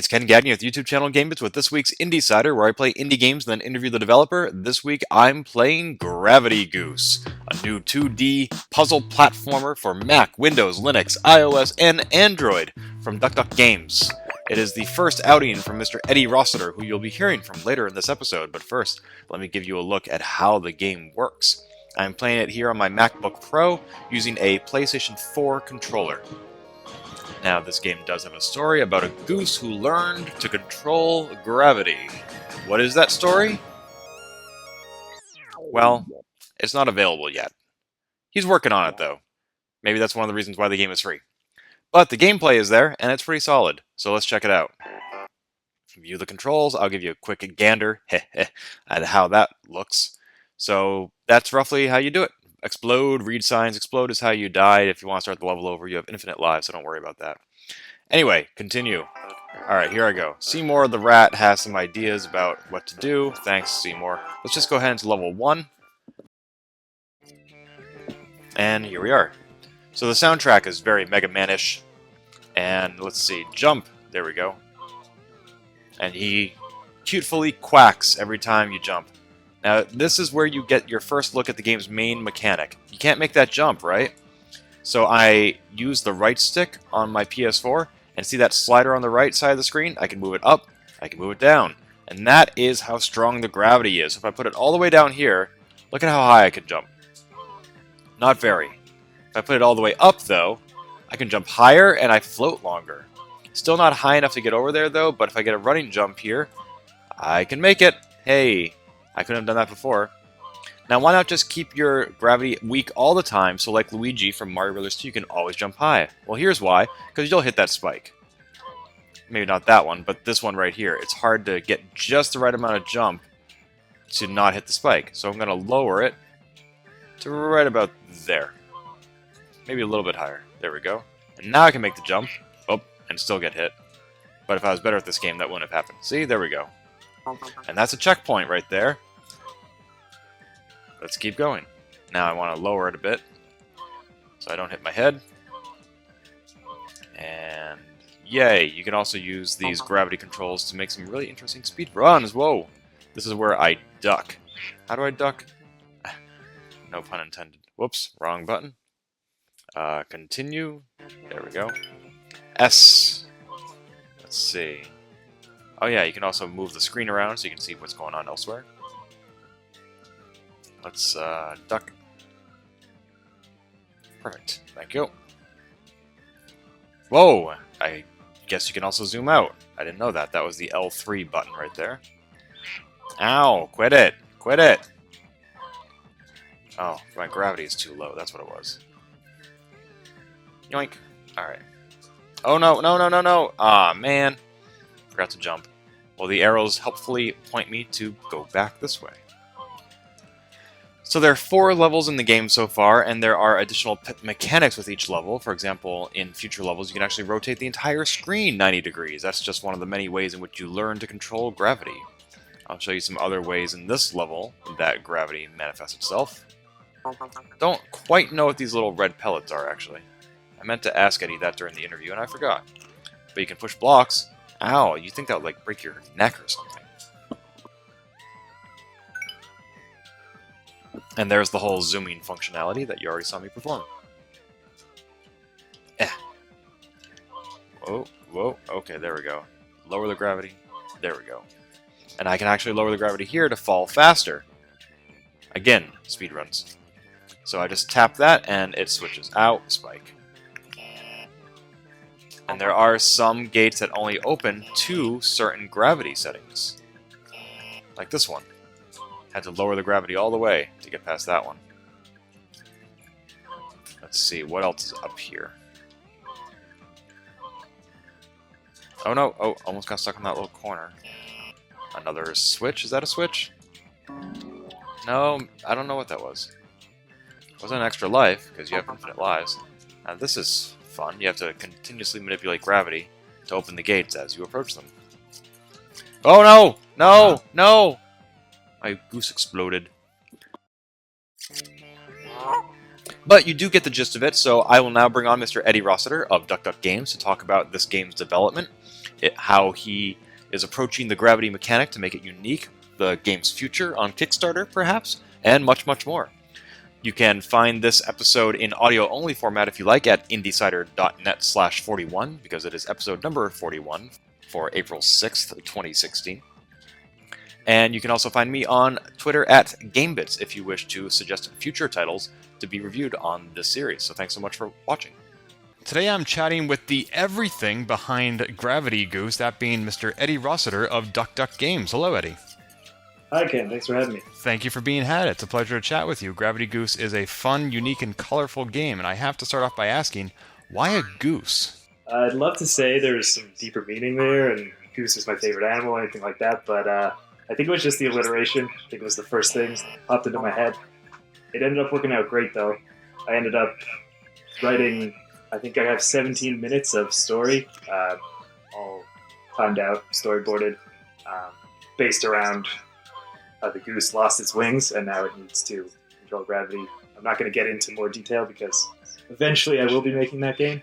It's Ken Gagney with the YouTube channel Gamebits with this week's IndieSider, where I play indie games and then interview the developer. This week I'm playing Gravity Goose, a new 2D puzzle platformer for Mac, Windows, Linux, iOS, and Android from DuckDuck Games. It is the first outing from Mr. Eddie Rossiter, who you'll be hearing from later in this episode, but first, let me give you a look at how the game works. I'm playing it here on my MacBook Pro using a PlayStation 4 controller. Now, this game does have a story about a goose who learned to control gravity. What is that story? Well, it's not available yet. He's working on it, though. Maybe that's one of the reasons why the game is free. But the gameplay is there, and it's pretty solid, so let's check it out. View the controls. I'll give you a quick gander at how that looks. So that's roughly how you do it. Explode, read signs. Explode is how you die. If you want to start the level over, you have infinite lives, so don't worry about that. Anyway, continue. Alright, here I go. Seymour the rat has some ideas about what to do. Thanks, Seymour. Let's just go ahead into level 1. And here we are. So the soundtrack is very Mega Man-ish. And let's see, jump. There we go. And he cutefully quacks every time you jump. Now, this is where you get your first look at the game's main mechanic. You can't make that jump, right? So I use the right stick on my PS4, and see that slider on the right side of the screen? I can move it up, I can move it down. And that is how strong the gravity is. If I put it all the way down here, look at how high I can jump. Not very. If I put it all the way up, though, I can jump higher and I float longer. Still not high enough to get over there, though, but if I get a running jump here, I can make it. Hey! I couldn't have done that before. Now, why not just keep your gravity weak all the time, so like Luigi from Mario Bros. 2, you can always jump high? Well, here's why. Because you'll hit that spike. Maybe not that one, but this one right here. It's hard to get just the right amount of jump to not hit the spike. So I'm going to lower it to right about there. Maybe a little bit higher. There we go. And now I can make the jump. Oh, and still get hit. But if I was better at this game, that wouldn't have happened. See? There we go. And that's a checkpoint right there. Let's keep going. Now I want to lower it a bit so I don't hit my head. And yay, you can also use these gravity controls to make some really interesting speed runs. Whoa! This is where I duck. How do I duck? No pun intended. Whoops, wrong button. Continue. There we go. S. Let's see. Oh yeah, you can also move the screen around so you can see what's going on elsewhere. Let's duck. Perfect. Thank you. Whoa! I guess you can also zoom out. I didn't know that. That was the L3 button right there. Ow! Quit it! Quit it! Oh, my gravity is too low. That's what it was. Yoink. Alright. Oh no, no, no, no, no! Aw, man. Forgot to jump. Well, the arrows helpfully point me to go back this way. So there are 4 levels in the game so far, and there are additional mechanics with each level. For example, in future levels, you can actually rotate the entire screen 90 degrees. That's just one of the many ways in which you learn to control gravity. I'll show you some other ways in this level that gravity manifests itself. Don't quite know what these little red pellets are, actually. I meant to ask Eddie that during the interview, and I forgot. But you can push blocks. Ow, you think that would, like, break your neck or something. And there's the whole zooming functionality that you already saw me perform. Whoa, whoa, okay, there we go. Lower the gravity. There we go. And I can actually lower the gravity here to fall faster. Again, speedruns. So I just tap that and it switches. Ow, spike. And there are some gates that only open to certain gravity settings. Like this one. Had to lower the gravity all the way to get past that one. Let's see, what else is up here? Oh no, oh, almost got stuck in that little corner. Another switch, is that a switch? No, I don't know what that was. It wasn't an extra life, because you have infinite lives. Now this is fun, you have to continuously manipulate gravity to open the gates as you approach them. Oh no! No! No! My goose exploded. But you do get the gist of it, so I will now bring on Mr. Eddie Rossiter of DuckDuck Games to talk about this game's development how he is approaching the gravity mechanic to make it unique, the game's future on Kickstarter, perhaps, and much, much more. You can find this episode in audio-only format if you like at IndieSider.net/41, because it is episode number 41 for April 6th, 2016. And you can also find me on Twitter at Gamebits if you wish to suggest future titles to be reviewed on this series. So thanks so much for watching. Today I'm chatting with the everything behind Gravity Goose, that being Mr. Eddie Rossiter of Duck Duck Games. Hello, Eddie. Hi, Ken. Thanks for having me. Thank you for being had. It's a pleasure to chat with you. Gravity Goose is a fun, unique, and colorful game, and I have to start off by asking, why a goose? I'd love to say there's some deeper meaning there, and goose is my favorite animal, anything like that, but I think it was just the alliteration. I think it was the first thing that popped into my head. It ended up working out great, though. I ended up writing, I think I have 17 minutes of story, all timed out, storyboarded, based around the goose lost its wings, and now it needs to control gravity. I'm not going to get into more detail because eventually I will be making that game,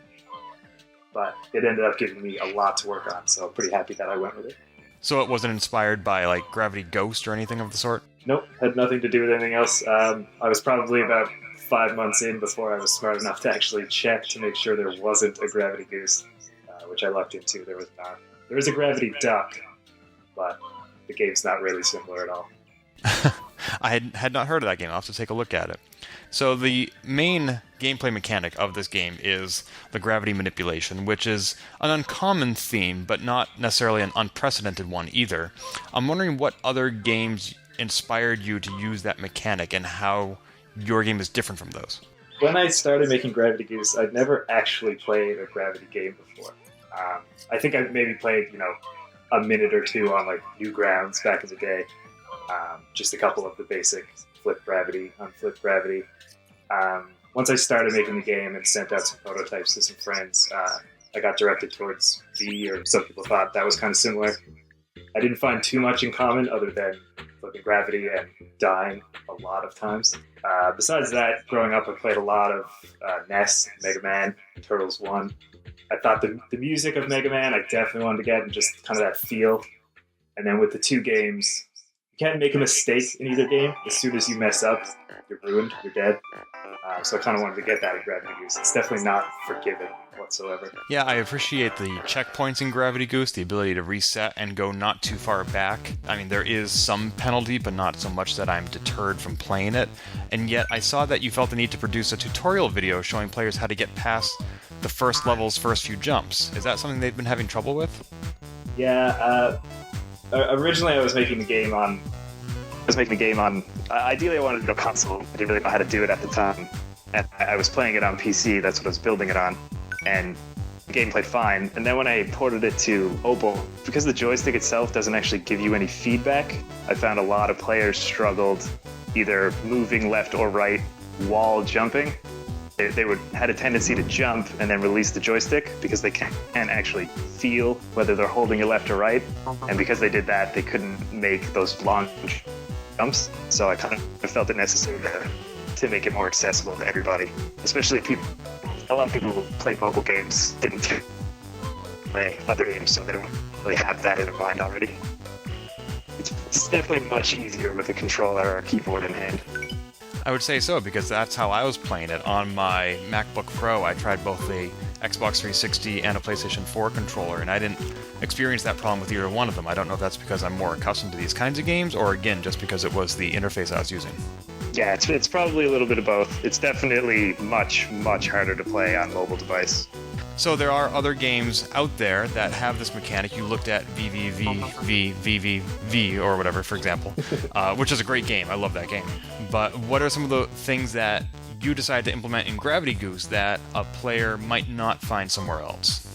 but it ended up giving me a lot to work on, so I'm pretty happy that I went with it. So it wasn't inspired by, like, Gravity Ghost or anything of the sort? Nope, had nothing to do with anything else. I was probably about 5 months in before I was smart enough to actually check to make sure there wasn't a Gravity Goose, which I lucked into. There was not. There is a Gravity Duck, but the game's not really similar at all. I had not heard of that game. I'll have to take a look at it. So the main gameplay mechanic of this game is the gravity manipulation, which is an uncommon theme, but not necessarily an unprecedented one either. I'm wondering what other games inspired you to use that mechanic and how your game is different from those. When I started making Gravity Goose, I'd never actually played a gravity game before. I think I maybe played, a minute or two on like Newgrounds back in the day. Just a couple of the basic flip gravity, unflip gravity. Once I started making the game and sent out some prototypes to some friends, I got directed towards V, or some people thought that was kind of similar. I didn't find too much in common other than flipping gravity and dying a lot of times. Besides that, growing up I played a lot of NES, Mega Man, Turtles 1. I thought the music of Mega Man I definitely wanted to get, and just kind of that feel. And then with the two games, you can't make a mistake in either game. As soon as you mess up, you're ruined, you're dead. So I kind of wanted to get that in Gravity Goose. It's definitely not forgiving whatsoever. Yeah, I appreciate the checkpoints in Gravity Goose, the ability to reset and go not too far back. I mean, there is some penalty, but not so much that I'm deterred from playing it. And yet, I saw that you felt the need to produce a tutorial video showing players how to get past the first level's first few jumps. Is that something they've been having trouble with? Yeah, originally I was making the game on... Ideally I wanted to do a console. I didn't really know how to do it at the time. And I was playing it on PC, that's what I was building it on. And the game played fine. And then when I ported it to mobile, because the joystick itself doesn't actually give you any feedback, I found a lot of players struggled either moving left or right while jumping. They had a tendency to jump and then release the joystick because they can't actually feel whether they're holding it left or right. And because they did that, they couldn't make those long jumps. So I kind of felt it necessary to make it more accessible to everybody, especially people. A lot of people who play mobile games didn't play other games, so they don't really have that in their mind already. It's definitely much easier with a controller or a keyboard in hand. I would say so, because that's how I was playing it. On my MacBook Pro, I tried both the Xbox 360 and a PlayStation 4 controller, and I didn't experience that problem with either one of them. I don't know if that's because I'm more accustomed to these kinds of games, or again, just because it was the interface I was using. Yeah, it's probably a little bit of both. It's definitely much, much harder to play on mobile device. So there are other games out there that have this mechanic. You looked at VVVVVV or whatever, for example, which is a great game. I love that game. But what are some of the things that you decided to implement in Gravity Goose that a player might not find somewhere else?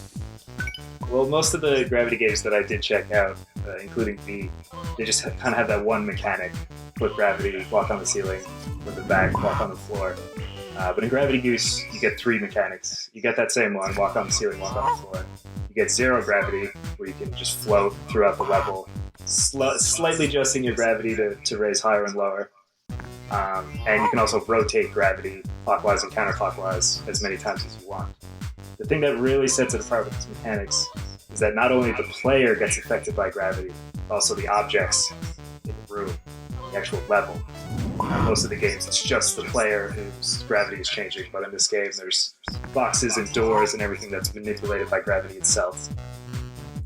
Well, most of the Gravity games that I did check out, including V, they just kind of have that one mechanic. Flip gravity, walk on the ceiling, flip it back, walk on the floor. But in Gravity Goose, you get three mechanics. You get that same one, walk on the ceiling, walk on the floor. You get zero gravity, where you can just float throughout the level, slightly adjusting your gravity to raise higher and lower. And you can also rotate gravity clockwise and counterclockwise as many times as you want. The thing that really sets it apart with its mechanics is that not only the player gets affected by gravity, but also the objects in the room, the actual level. Most of the games, it's just the player whose gravity is changing, but in this game, there's boxes and doors and everything that's manipulated by gravity itself.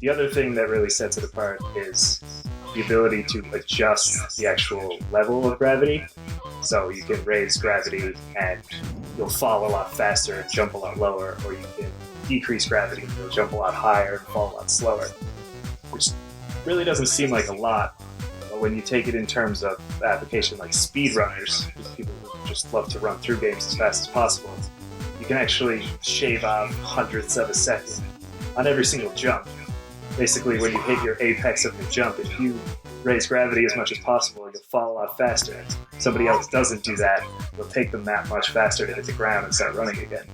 The other thing that really sets it apart is the ability to adjust the actual level of gravity. So you can raise gravity and you'll fall a lot faster and jump a lot lower, or you can decrease gravity and you'll jump a lot higher and fall a lot slower, which really doesn't seem like a lot. But when you take it in terms of application like speedrunners, people who just love to run through games as fast as possible, you can actually shave off hundredths of a second on every single jump. Basically, when you hit your apex of your jump, if you raise gravity as much as possible, you'll fall a lot faster. If somebody else doesn't do that, it'll take them that much faster to hit the ground and start running again.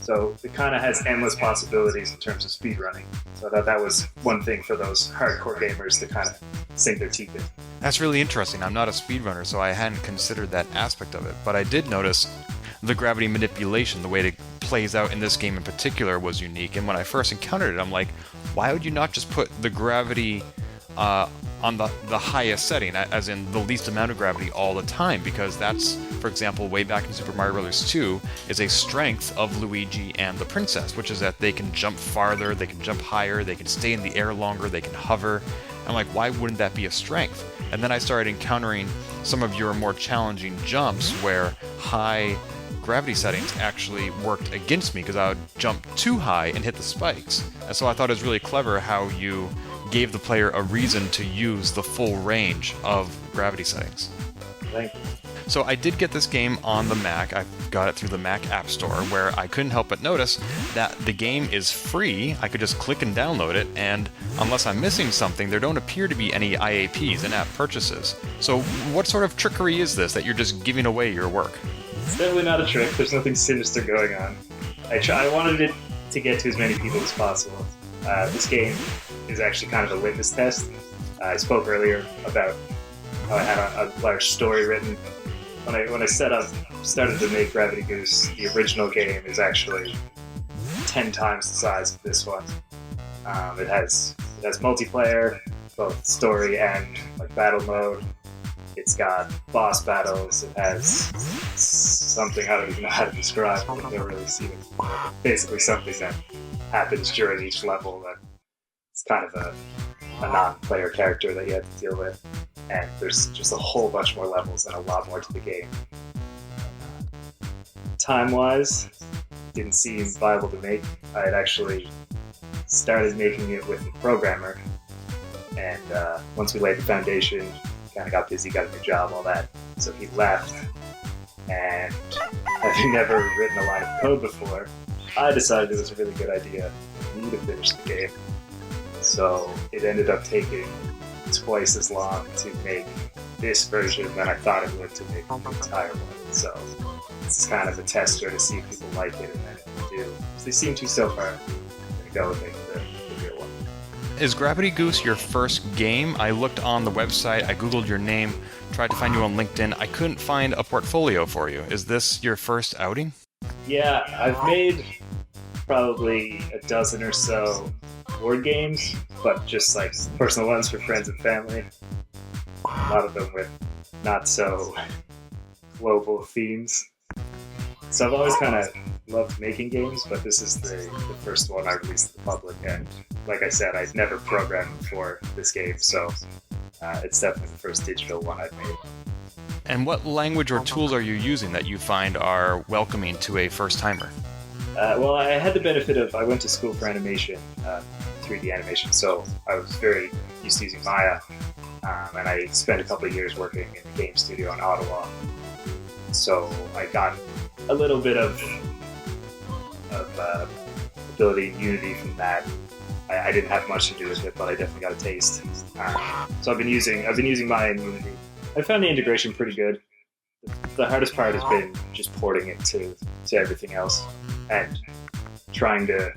So it kind of has endless possibilities in terms of speedrunning. So I thought that was one thing for those hardcore gamers to kind of sink their teeth in. That's really interesting. I'm not a speedrunner, so I hadn't considered that aspect of it. But I did notice the gravity manipulation, the way it plays out in this game in particular, was unique. And when I first encountered it, I'm like, why would you not just put the gravity on the highest setting, as in the least amount of gravity all the time? Because that's, for example, way back in Super Mario Bros. 2, is a strength of Luigi and the princess, which is that they can jump farther, they can jump higher, they can stay in the air longer, they can hover. I'm like, why wouldn't that be a strength? And then I started encountering some of your more challenging jumps where high gravity settings actually worked against me because I would jump too high and hit the spikes. And so I thought it was really clever how you gave the player a reason to use the full range of gravity settings. Thank you. So I did get this game on the Mac. I got it through the Mac App Store, where I couldn't help but notice that the game is free. I could just click and download it, and unless I'm missing something, there don't appear to be any IAPs, in-app purchases. So what sort of trickery is this, that you're just giving away your work? It's definitely not a trick. There's nothing sinister going on. I wanted it to get to as many people as possible. This game is actually kind of a litmus test. I spoke earlier about how I had a large story written. When I started to make Gravity Goose, the original game is actually 10 times the size of this one. It has multiplayer, both story and like battle mode. It's got boss battles. It has something I don't even know how to describe. I've never really seen it before. Basically something that happens during each level that it's kind of a non-player character that you have to deal with. And there's just a whole bunch more levels and a lot more to the game. Time-wise, didn't seem viable to make. I had actually started making it with a programmer, and once we laid the foundation, kind of got busy, got a new job, all that. So he left, and having never written a line of code before, I decided it was a really good idea for me to finish the game. So it ended up taking twice as long to make this version than I thought it would to make the entire one. So this is kind of a tester to see if people like it, and then if they do, if they seem to so far, I'm going to go and make the real one. Is Gravity Goose your first game? I looked on the website, I googled your name, tried to find you on LinkedIn. I couldn't find a portfolio for you. Is this your first outing? Yeah, I've made probably a dozen or so board games, but just like personal ones for friends and family. A lot of them with not so global themes. So I've always kind of loved making games, but this is the first one I released to the public, and like I said, I'd never programmed before this game, so it's definitely the first digital one I've made. And what language or tools are you using that you find are welcoming to a first-timer? Well, I had the benefit of, I went to school for animation, 3D animation, so I was very used to using Maya, and I spent a couple of years working in the game studio in Ottawa. So I got a little bit of ability in Unity from that. I didn't have much to do with it, but I definitely got a taste. So I've been using Maya and Unity. I found the integration pretty good. The hardest part has been just porting it to everything else and trying to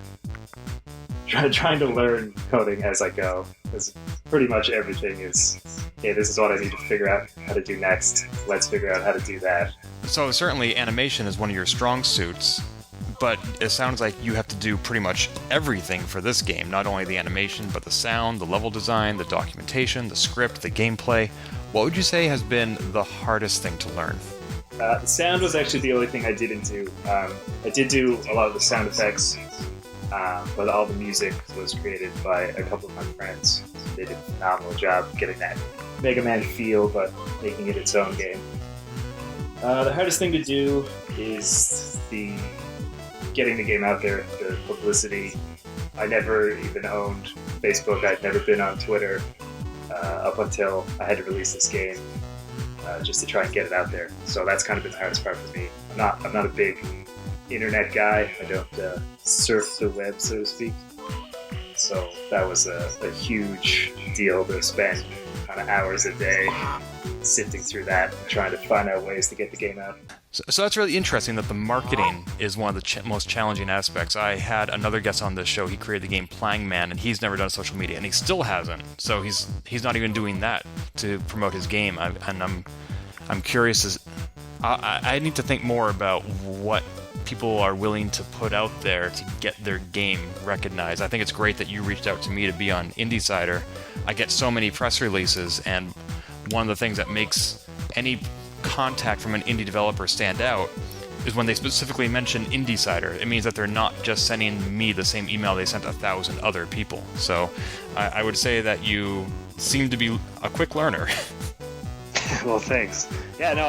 learn coding as I go, because pretty much everything is, okay, this is what I need to figure out how to do next. Let's figure out how to do that. So certainly animation is one of your strong suits. but it sounds like you have to do pretty much everything for this game, not only the animation, but the sound, the level design, the documentation, the script, the gameplay. What would you say has been the hardest thing to learn? The sound was actually the only thing I didn't do. I did do a lot of the sound effects, but all the music was created by a couple of my friends. They did a phenomenal job getting that Mega Man feel, but making it its own game. The hardest thing to do is getting the game out there, the publicity. I never even owned Facebook. I'd never been on Twitter up until I had to release this game, just to try and get it out there. So that's kind of been the hardest part for me. I'm not a big internet guy. I don't surf the web, so to speak. So that was a huge deal to spend kind of hours a day sifting through that and trying to find out ways to get the game out. So that's really interesting that the marketing is one of the most challenging aspects. I had another guest on this show. He created the game Plang Man, and he's never done social media, and he still hasn't. So he's not even doing that to promote his game. I'm curious. I need to think more about what people are willing to put out there to get their game recognized. I think it's great that you reached out to me to be on IndieSider. I get so many press releases, and one of the things that makes any contact from an indie developer stand out is when they specifically mention IndieSider. It means that they're not just sending me the same email they sent 1,000 other people. So I would say that you seem to be a quick learner. Well, thanks. Yeah, no,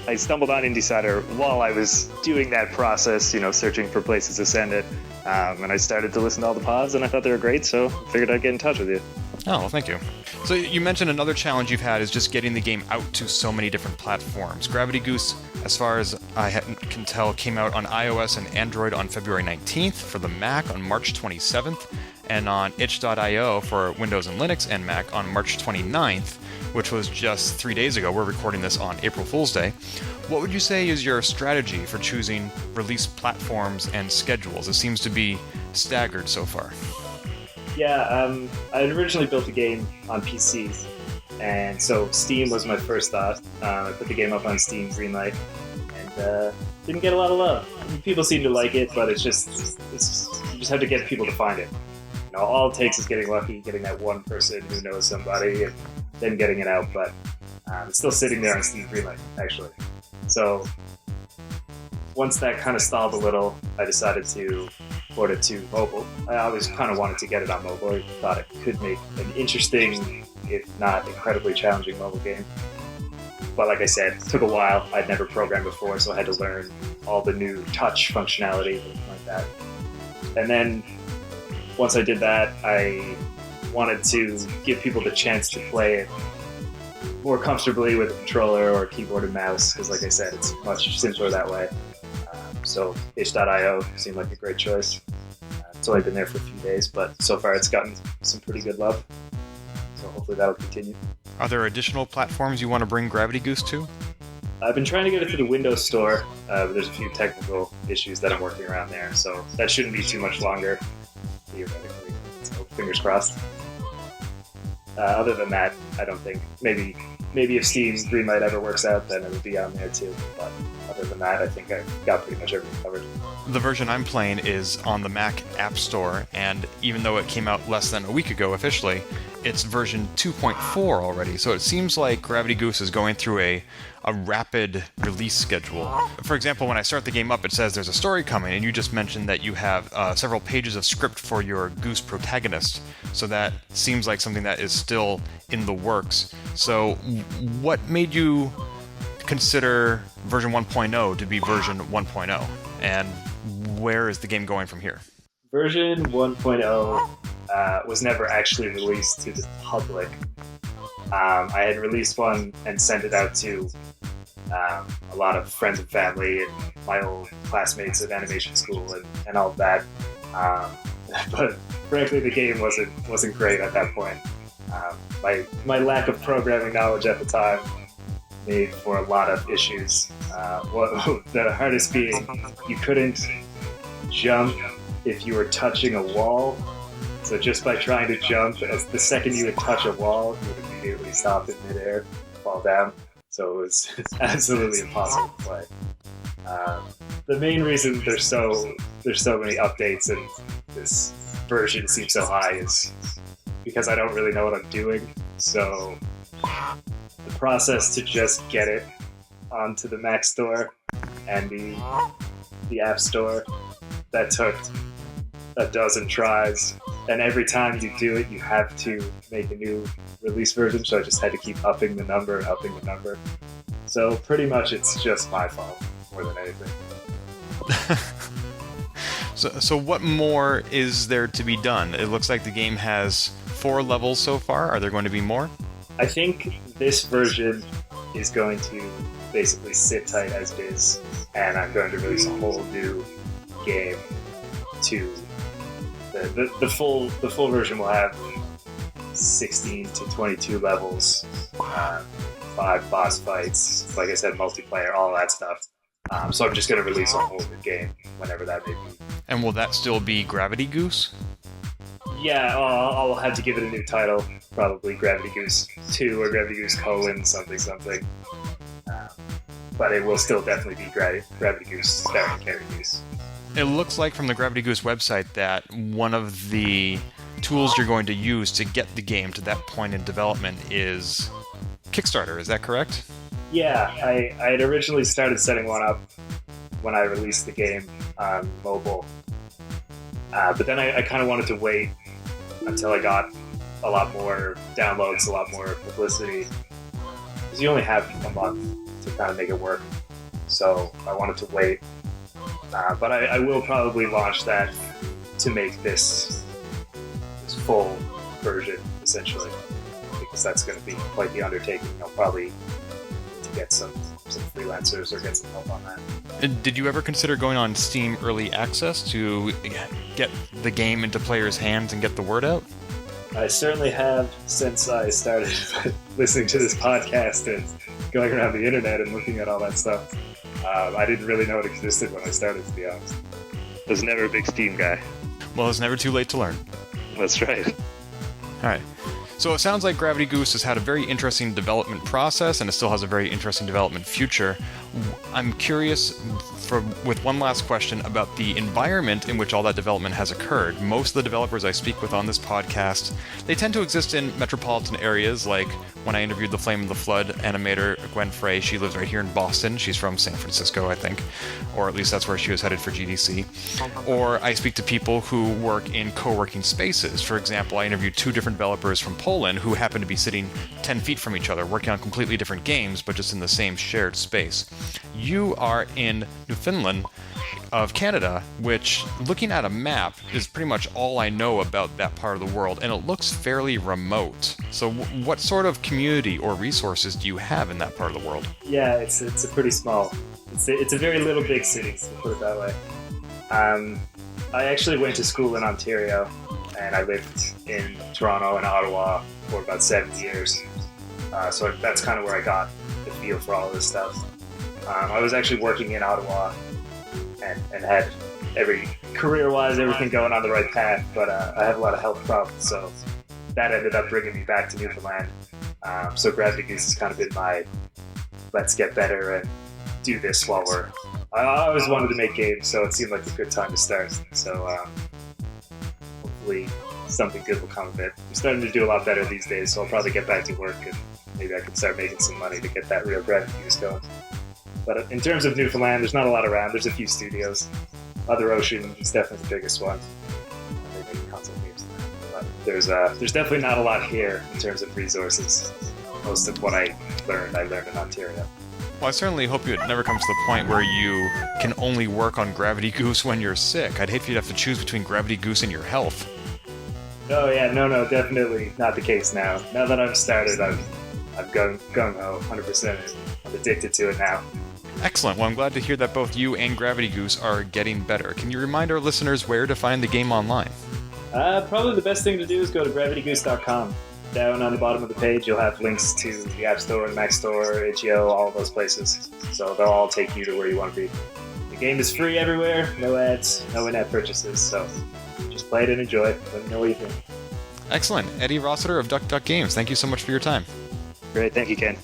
I stumbled on IndieSider while I was doing that process, searching for places to send it. And I started to listen to all the pods, and I thought they were great, so I figured I'd get in touch with you. Oh, well, thank you. So you mentioned another challenge you've had is just getting the game out to so many different platforms. Gravity Goose, as far as I can tell, came out on iOS and Android on February 19th, for the Mac on March 27th, and on itch.io for Windows and Linux and Mac on March 29th, which was just 3 days ago. We're recording this on April Fool's Day. What would you say is your strategy for choosing release platforms and schedules? It seems to be staggered so far. Yeah, I had originally built the game on PC, and so Steam was my first thought. I put the game up on Steam Greenlight, and didn't get a lot of love. I mean, people seem to like it, but you just have to get people to find it. All it takes is getting lucky, getting that one person who knows somebody, and then getting it out. But it's still sitting there on Steam Greenlight, actually. So once that kind of stalled a little, I decided to port it to mobile. I always kind of wanted to get it on mobile. I thought it could make an interesting, if not incredibly challenging mobile game. But like I said, it took a while. I'd never programmed before, so I had to learn all the new touch functionality like that. And then once I did that, I wanted to give people the chance to play it more comfortably with a controller or keyboard and mouse, because like I said, it's much simpler that way. So itch.io seemed like a great choice. It's only been there for a few days, but so far it's gotten some pretty good love. So hopefully that'll continue. Are there additional platforms you want to bring Gravity Goose to? I've been trying to get it to the Windows Store, but there's a few technical issues that I'm working around there, so that shouldn't be too much longer, theoretically. So fingers crossed. Other than that, I don't think. Maybe if Steam Greenlight ever works out, then it'll be on there too. But other than that, I think I've got pretty much everything covered. The version I'm playing is on the Mac App Store, and even though it came out less than a week ago officially, it's version 2.4 already. So it seems like Gravity Goose is going through a rapid release schedule. For example, when I start the game up, it says there's a story coming, and you just mentioned that you have several pages of script for your Goose protagonist. So that seems like something that is still in the works. So what made you consider version 1.0 to be version 1.0? And where is the game going from here? Version 1.0 was never actually released to the public. I had released one and sent it out to a lot of friends and family and my old classmates at animation school and all of that. But frankly, the game wasn't great at that point. My lack of programming knowledge at the time made for a lot of issues. The hardest being you couldn't jump if you were touching a wall. So just by trying to jump, as the second you would touch a wall, you would immediately stop in midair, fall down. So it was absolutely impossible to play. The main reason there's so many updates and this version seems so high is because I don't really know what I'm doing. So the process to just get it onto the Mac Store and the App Store, that took a dozen tries, and every time you do it, you have to make a new release version. So I just had to keep upping the number. So pretty much it's just my fault more than anything. So what more is there to be done? It looks like the game has 4 levels so far. Are there going to be more? I think this version is going to basically sit tight as it is, and I'm going to release a whole new game to the full version will have 16 to 22 levels, 5 boss fights, like I said, multiplayer, all that stuff. So I'm just going to release a whole new game whenever that may be. And will that still be Gravity Goose? Yeah, I'll have to give it a new title, probably Gravity Goose 2 or Gravity Goose : something. But it will still definitely be Gravity Goose starring Carrie Goose. It looks like from the Gravity Goose website that one of the tools you're going to use to get the game to that point in development is Kickstarter. Is that correct? Yeah, I had originally started setting one up when I released the game on mobile. But then I kind of wanted to wait until I got a lot more downloads, a lot more publicity. Because you only have a month to kind of make it work. So I wanted to wait. But I will probably launch that to make this full version, essentially. Because that's going to be quite the undertaking. I'll probably need to get some freelancers or get some help on that. Did you ever consider going on Steam Early Access to get the game into players' hands and get the word out? I certainly have since I started listening to this podcast and going around the internet and looking at all that stuff. I didn't really know it existed when I started, to be honest. I was never a big Steam guy. Well, it's never too late to learn. That's right. All right. So it sounds like Gravity Goose has had a very interesting development process, and it still has a very interesting development future. I'm curious, with one last question, about the environment in which all that development has occurred. Most of the developers I speak with on this podcast, they tend to exist in metropolitan areas, like when I interviewed the Flame of the Flood animator, Gwen Frey. She lives right here in Boston. She's from San Francisco, I think, or at least that's where she was headed for GDC. Or I speak to people who work in co-working spaces. For example, I interviewed 2 different developers from Poland who happen to be sitting 10 feet from each other, working on completely different games, but just in the same shared space. You are in Newfoundland of Canada, which, looking at a map, is pretty much all I know about that part of the world, and it looks fairly remote. So what sort of community or resources do you have in that part of the world? Yeah, it's a pretty small. It's a very little big city, to put it that way. I actually went to school in Ontario, and I lived in Toronto and Ottawa for about 7 years. So that's kind of where I got the feel for all of this stuff. I was actually working in Ottawa and had career-wise, everything going on the right path, but I have a lot of health problems, so that ended up bringing me back to Newfoundland. So Gravity Goose has kind of been my let's get better and do this while I always wanted to make games, so it seemed like a good time to start. So hopefully something good will come of it. I'm starting to do a lot better these days, so I'll probably get back to work and maybe I can start making some money to get that real Gravity Goose going. But in terms of Newfoundland, there's not a lot around. There's a few studios. Other Ocean is definitely the biggest one. They make console games now. But there's definitely not a lot here in terms of resources. Most of what I learned in Ontario. Well, I certainly hope it never comes to the point where you can only work on Gravity Goose when you're sick. I'd hate for you to have to choose between Gravity Goose and your health. Oh yeah, no, definitely not the case now. Now that I've started, I'm gung-ho, 100%. I'm addicted to it now. Excellent. Well, I'm glad to hear that both you and Gravity Goose are getting better. Can you remind our listeners where to find the game online? Probably the best thing to do is go to gravitygoose.com. Down on the bottom of the page, you'll have links to the App Store, Mac Store, itch.io, all of those places. So they'll all take you to where you want to be. The game is free everywhere, no ads, no in-app purchases, so just play it and enjoy it. Let me know what you think. Excellent. Eddie Rossiter of Duck Duck Games, thank you so much for your time. Great, thank you, Ken.